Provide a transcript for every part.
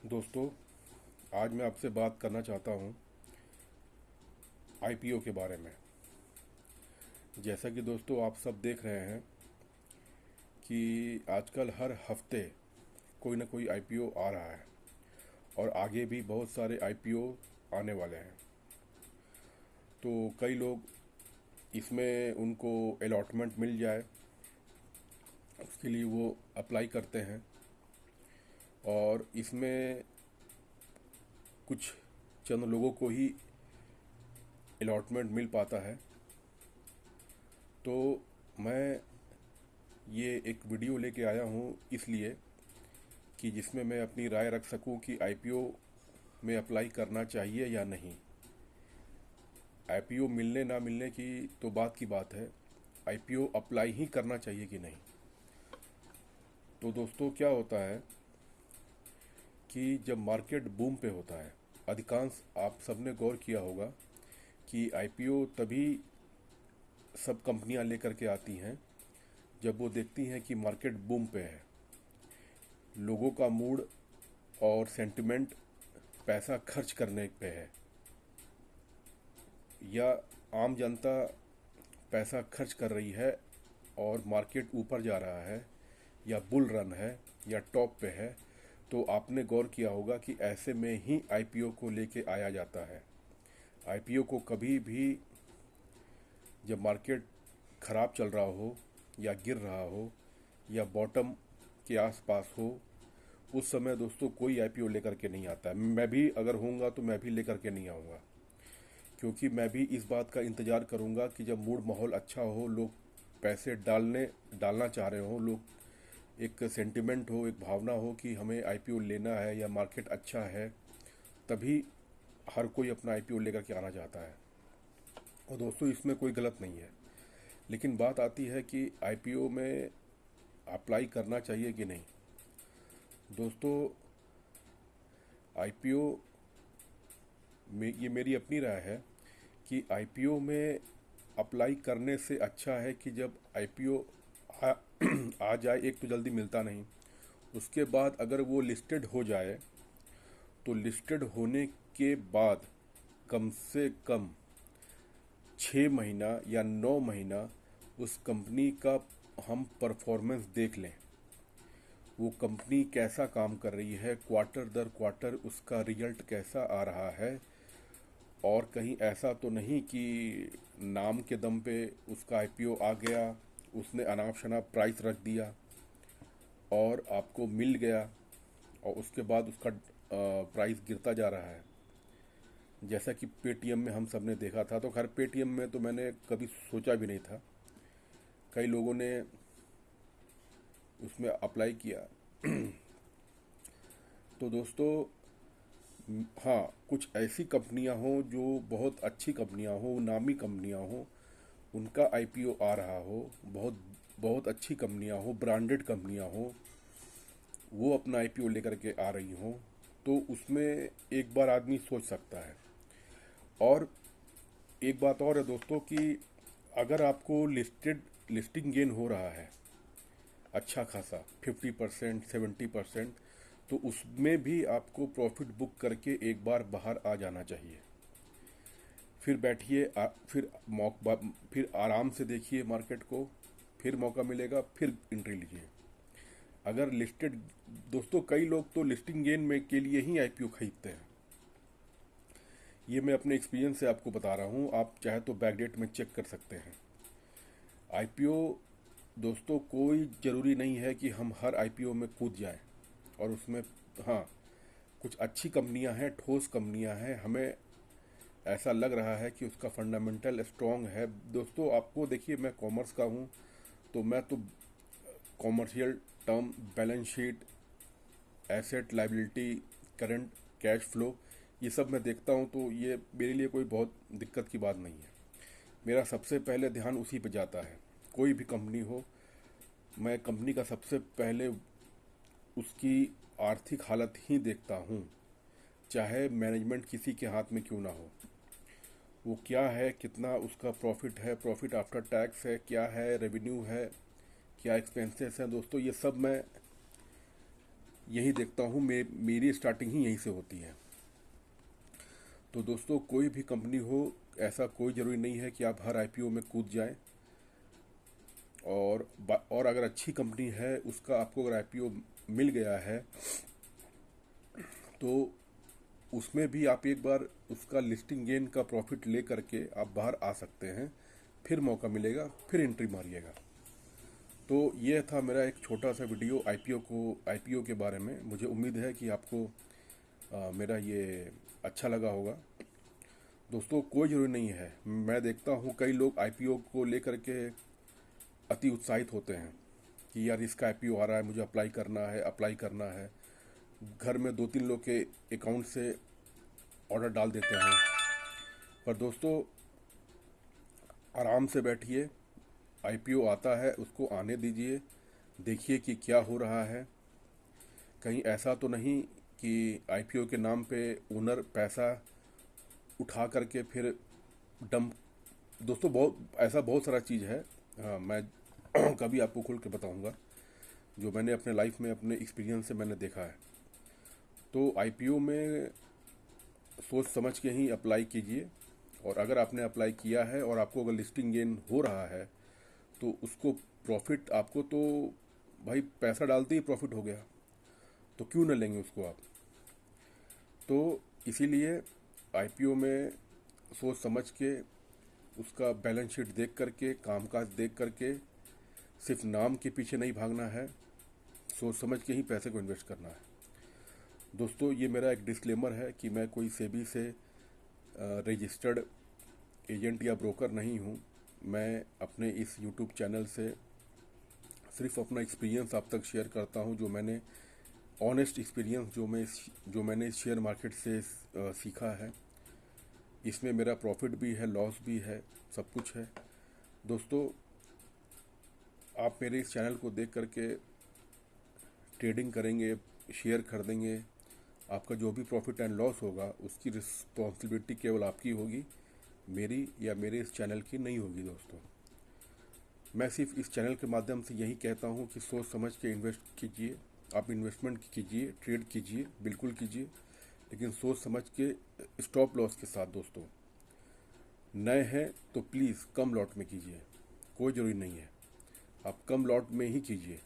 दोस्तों, आज मैं आपसे बात करना चाहता हूँ आईपीओ के बारे में। जैसा कि दोस्तों आप सब देख रहे हैं कि आजकल हर हफ्ते कोई ना कोई आईपीओ आ रहा है और आगे भी बहुत सारे आईपीओ आने वाले हैं। तो कई लोग इसमें उनको अलॉटमेंट मिल जाए उसके लिए वो अप्लाई करते हैं और इसमें कुछ चंद लोगों को ही अलॉटमेंट मिल पाता है। तो मैं ये एक वीडियो लेके आया हूँ इसलिए कि जिसमें मैं अपनी राय रख सकूँ कि आईपीओ में अप्लाई करना चाहिए या नहीं। आईपीओ मिलने ना मिलने की तो बात है, आईपीओ अप्लाई ही करना चाहिए कि नहीं। तो दोस्तों क्या होता है कि जब मार्केट बूम पे होता है, अधिकांश आप सबने गौर किया होगा कि आईपीओ तभी सब कंपनियां लेकर के आती हैं जब वो देखती हैं कि मार्केट बूम पे है, लोगों का मूड और सेंटिमेंट पैसा खर्च करने पे है, या आम जनता पैसा खर्च कर रही है और मार्केट ऊपर जा रहा है या बुल रन है या टॉप पे है। तो आपने गौर किया होगा कि ऐसे में ही आईपीओ को लेके आया जाता है। आईपीओ को कभी भी जब मार्केट ख़राब चल रहा हो या गिर रहा हो या बॉटम के आसपास हो, उस समय दोस्तों कोई आईपीओ लेकर के नहीं आता है। मैं भी अगर होऊंगा तो मैं भी लेकर के नहीं आऊँगा, क्योंकि मैं भी इस बात का इंतज़ार करूँगा कि जब मूड माहौल अच्छा हो, लोग पैसे डालना चाह रहे हो, लोग एक सेंटिमेंट हो, एक भावना हो कि हमें आईपीओ लेना है या मार्केट अच्छा है, तभी हर कोई अपना आईपीओ लेकर के आना चाहता है। और दोस्तों इसमें कोई गलत नहीं है, लेकिन बात आती है कि आईपीओ में अप्लाई करना चाहिए कि नहीं। दोस्तों आईपीओ में ये मेरी अपनी राय है कि आईपीओ में अप्लाई करने से अच्छा है कि जब आईपीओ आ, आ जाए, एक तो जल्दी मिलता नहीं, उसके बाद अगर वो लिस्टेड हो जाए तो लिस्टेड होने के बाद कम से कम 6 महीना या 9 महीना उस कंपनी का हम परफॉर्मेंस देख लें, वो कंपनी कैसा काम कर रही है, क्वार्टर दर क्वार्टर उसका रिजल्ट कैसा आ रहा है, और कहीं ऐसा तो नहीं कि नाम के दम पे उसका आईपीओ आ गया, उसने अनाप शनाप प्राइस रख दिया और आपको मिल गया और उसके बाद उसका प्राइस गिरता जा रहा है, जैसा कि पेटीएम में हम सब ने देखा था। तो खैर पेटीएम में तो मैंने कभी सोचा भी नहीं था, कई लोगों ने उसमें अप्लाई किया। तो दोस्तों हाँ, कुछ ऐसी कंपनियां हों जो बहुत अच्छी कंपनियां हों, नामी कंपनियां हों, उनका आईपीओ आ रहा हो, बहुत बहुत अच्छी कंपनियां हो, ब्रांडेड कंपनियां हो, वो अपना आईपीओ लेकर के आ रही हों, तो उसमें एक बार आदमी सोच सकता है। और एक बात और है दोस्तों कि अगर आपको लिस्टिंग गेन हो रहा है अच्छा खासा 50% 70%, तो उसमें भी आपको प्रॉफिट बुक करके एक बार बाहर आ जाना चाहिए। फिर बैठिए, फिर आराम से देखिए मार्केट को, फिर मौका मिलेगा फिर एंट्री लीजिए। अगर लिस्टेड दोस्तों कई लोग तो लिस्टिंग गेन में के लिए ही आईपीओ खरीदते हैं। ये मैं अपने एक्सपीरियंस से आपको बता रहा हूँ, आप चाहे तो बैकडेट में चेक कर सकते हैं। आईपीओ दोस्तों कोई ज़रूरी नहीं है कि हम हर आईपीओ में कूद जाएं और उसमें, हाँ, कुछ अच्छी कंपनियां हैं, ठोस कंपनियां हैं, हमें ऐसा लग रहा है कि उसका फंडामेंटल स्ट्रांग है। दोस्तों आपको देखिए, मैं कॉमर्स का हूँ, तो मैं तो commercial term, balance sheet, asset liability, current cash flow, ये सब मैं देखता हूँ, तो ये मेरे लिए कोई बहुत दिक्कत की बात नहीं है। मेरा सबसे पहले ध्यान उसी पे जाता है। कोई भी कंपनी हो, मैं कंपनी का सबसे पहले उसकी आर्थिक हालत ही देखता हूँ, चाहे मैनेजमेंट किसी के हाथ में क्यों ना हो। वो क्या है, कितना उसका प्रॉफिट है, प्रॉफिट आफ्टर टैक्स है, क्या है रेवेन्यू है, क्या एक्सपेंसेस हैं, दोस्तों ये सब मैं यही देखता हूँ, मेरी स्टार्टिंग ही यहीं से होती है। तो दोस्तों, कोई भी कंपनी हो, ऐसा कोई ज़रूरी नहीं है कि आप हर आईपीओ में कूद जाएं। और अगर अच्छी कंपनी है, उसका आपको अगर आईपीओ मिल गया है, तो उसमें भी आप एक बार उसका लिस्टिंग गेन का प्रॉफिट ले करके आप बाहर आ सकते हैं। फिर मौका मिलेगा, फिर एंट्री मारिएगा। तो ये था मेरा एक छोटा सा वीडियो आईपीओ के बारे में। मुझे उम्मीद है कि आपको मेरा ये अच्छा लगा होगा। दोस्तों, कोई ज़रूरी नहीं है। मैं देखता हूँ कई लोग आईपीओ को लेकर के अति उत्साहित होते हैं कि यार इसका आईपीओ आ रहा है, मुझे अप्लाई करना है, अप्लाई करना है। घर में 2-3 लोग के अकाउंट से ऑर्डर डाल देते हैं। पर दोस्तों, आराम से बैठिए, आईपीओ आता है, उसको आने दीजिए, देखिए कि क्या हो रहा है। कहीं ऐसा तो नहीं कि आईपीओ के नाम पे ओनर पैसा उठा करके फिर डंप। दोस्तों, बहुत सारा चीज़ है। मैं कभी आपको खुल के बताऊंगा, जो मैंने अपने लाइफ में अपने एक्सपीरियंस से मैंने देखा है। तो आईपीओ में सोच समझ के ही अप्लाई कीजिए। और अगर आपने अप्लाई किया है और आपको अगर लिस्टिंग गेन हो रहा है, तो उसको प्रॉफिट आपको तो भाई पैसा डालते ही प्रॉफिट हो गया, तो क्यों न लेंगे उसको आप। तो इसीलिए आईपीओ में सोच समझ के, उसका बैलेंस शीट देख करके, कामकाज देख करके, सिर्फ नाम के पीछे नहीं भागना है, सोच समझ के ही पैसे को इन्वेस्ट करना है। दोस्तों, ये मेरा एक डिस्क्लेमर है कि मैं कोई सेबी से रजिस्टर्ड एजेंट या ब्रोकर नहीं हूँ। मैं अपने इस यूट्यूब चैनल से सिर्फ अपना एक्सपीरियंस आप तक शेयर करता हूँ, जो मैंने ऑनेस्ट एक्सपीरियंस जो मैंने शेयर मार्केट से सीखा है। इसमें मेरा प्रॉफिट भी है, लॉस भी है, सब कुछ है। दोस्तों, आप मेरे इस चैनल को देख करके ट्रेडिंग करेंगे, शेयर खरीदेंगे, आपका जो भी प्रॉफिट एंड लॉस होगा उसकी रिस्पॉन्सिबिलिटी केवल आपकी होगी, मेरी या मेरे इस चैनल की नहीं होगी। दोस्तों, मैं सिर्फ इस चैनल के माध्यम से यही कहता हूँ कि सोच समझ के इन्वेस्ट कीजिए। आप इन्वेस्टमेंट कीजिए, ट्रेड कीजिए, बिल्कुल कीजिए, लेकिन सोच समझ के, स्टॉप लॉस के साथ। दोस्तों, नए हैं तो प्लीज़ कम लॉट में कीजिए, कोई ज़रूरी नहीं है, आप कम लॉट में ही कीजिए।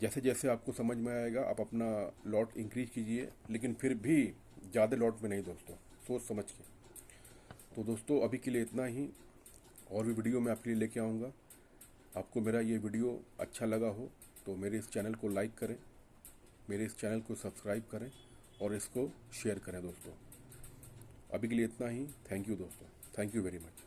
जैसे जैसे आपको समझ में आएगा आप अपना लॉट इंक्रीज कीजिए, लेकिन फिर भी ज़्यादा लॉट में नहीं दोस्तों, सोच समझ के। तो दोस्तों, अभी के लिए इतना ही। और भी वीडियो मैं आपके लिए लेके आऊँगा। आपको मेरा ये वीडियो अच्छा लगा हो तो मेरे इस चैनल को लाइक करें, मेरे इस चैनल को सब्सक्राइब करें और इसको शेयर करें। दोस्तों, अभी के लिए इतना ही। थैंक यू दोस्तों, थैंक यू वेरी मच।